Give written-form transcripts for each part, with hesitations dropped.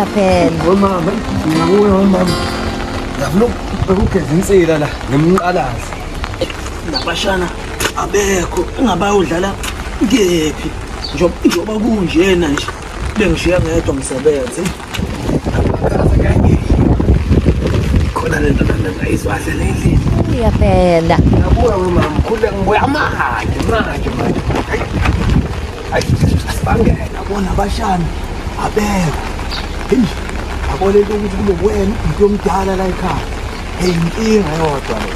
Uyaphela. Mama, ngiyabona mama. Ngiyafuna ukugeza insila la ngemqalazi. Nabashana abekho engabayodlala kephi njoba kunjena nje bengishiya ngedwa ngisebenze khona lento ngayizwadla leli. Uyaphela. Ngiyabona mama, khule ngibuya manje. Hayi, asibangena bona abashana abekho. Hey, abone ukuthi kube wena into yomdala la ekhaya. Hey, inkinga yodwa le.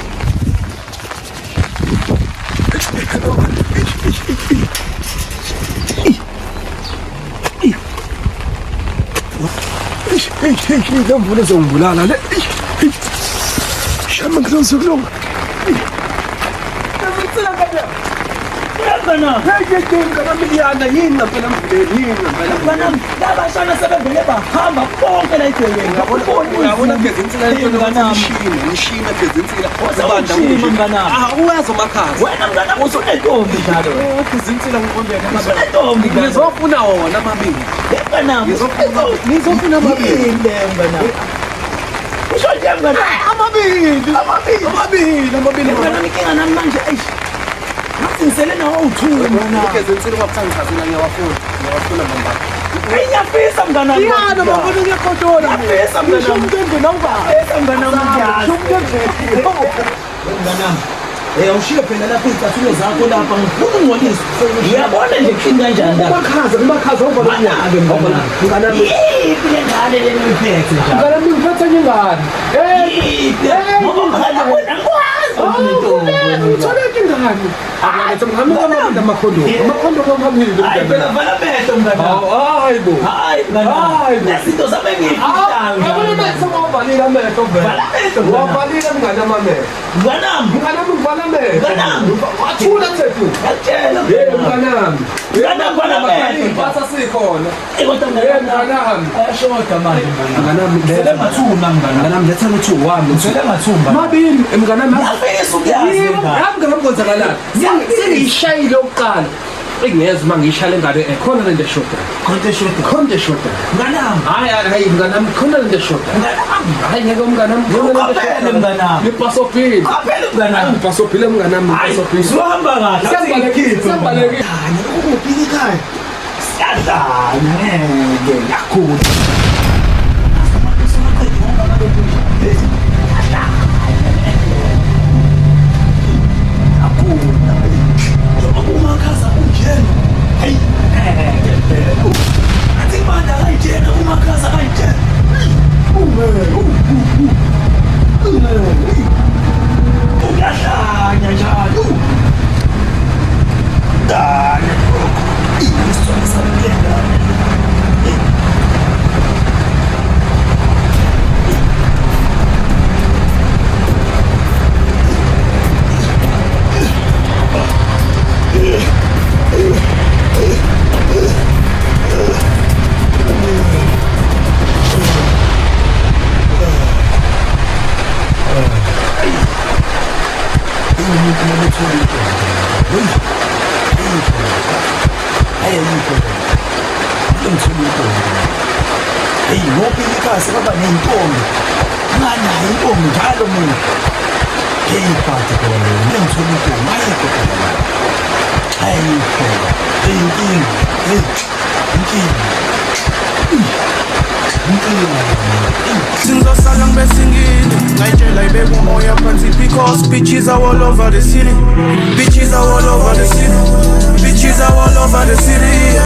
Hey, lamvula zongibulala le. Shama ngizongizokulunga. Ngana yini phela mvuleni Bana labashana sebevele bahamba bonke la igcekeni. uyabona geza insila imishini geza insila Mngana. uyazi umakhazi Wena mngana usunentombi njalo. geza insila ngiqombeka Usunentombi njalo. ngizofuna wona amabili Mngana. ngizofuna amabili Mngana. Usho nje mngana. amabili Mngana inkinga nami manje eish. Ngathi ngisele nawo u2 mngana. geza insila kwakuthangisa ngiyawafuna mama Ngiyafisa mngana. yana mabona ngiyakhotola Ngiyafisa mngana. umntu noma Mngana ngiyazi. Mngana. Ushiye phela lapha izicathulo zakho lapha ngifuna ungolisa. Uyabona nje kinga kanjani la. umakhazi awuvala Mngana. Yiphi le ngane le ngiphethe njalo. ngane ngiphethe ngingane Ngoba mngana wena ngikwazi. utholeke ingane amakhondo kamamili Hayi phela vala amehlo mngana. hayi bo Hayi mngana. Hayi bo. Lezinto zami ngiyifitanga. wavalile amehlo Vala amehlo mngana. wavalile mngane amamehlo Mnganami. mnganami ngivala amehlo Mnganami. wathula thethu Ngiyakutshela mnganami Mnganami vala amehlo. impasa sikhona Kodwa mnganami ayashoda manje mngana. mnganami Ngicela mathumba mngana. mnganami lethela u2 wami Ngicela mathumba. mabili mnganami Ngiyafisa ukuyazi mngana. yami ngikonzakalani sengiyishayile oqala engiyeza uma ngiyishayile ngane khona lento eshodayo khona eshodayo Mnganami. hayi mnganami khona lento eshodayo Mnganami. hayi ngeke mnganami Uqaphele mnganami. ngipasophile Qaphela mnganami. ngipasophile mnganami Hayi, ngipasophile sizohamba kahle. Siyabalekile. Ukuphi ekhaya? Siyadlana ngeke yakhula. Umakhaza unjena. Hayi. Athi manje akayitshena umakhaza akayitshena. Uyahlanya njalo. Dale. Isithola samlenda. Hey, ngoba ikhasi baba nentombi. Nganayo intombi njalo mina. Hey, phathe khona. Ngiyangithola intombi ayikho khona. Ayikho. Inkinga. Singosala ngebesingini ngayitshela ibeka umoya phansi because bitches are all over the city. Bitches are all over the city. Bitches are all over the city.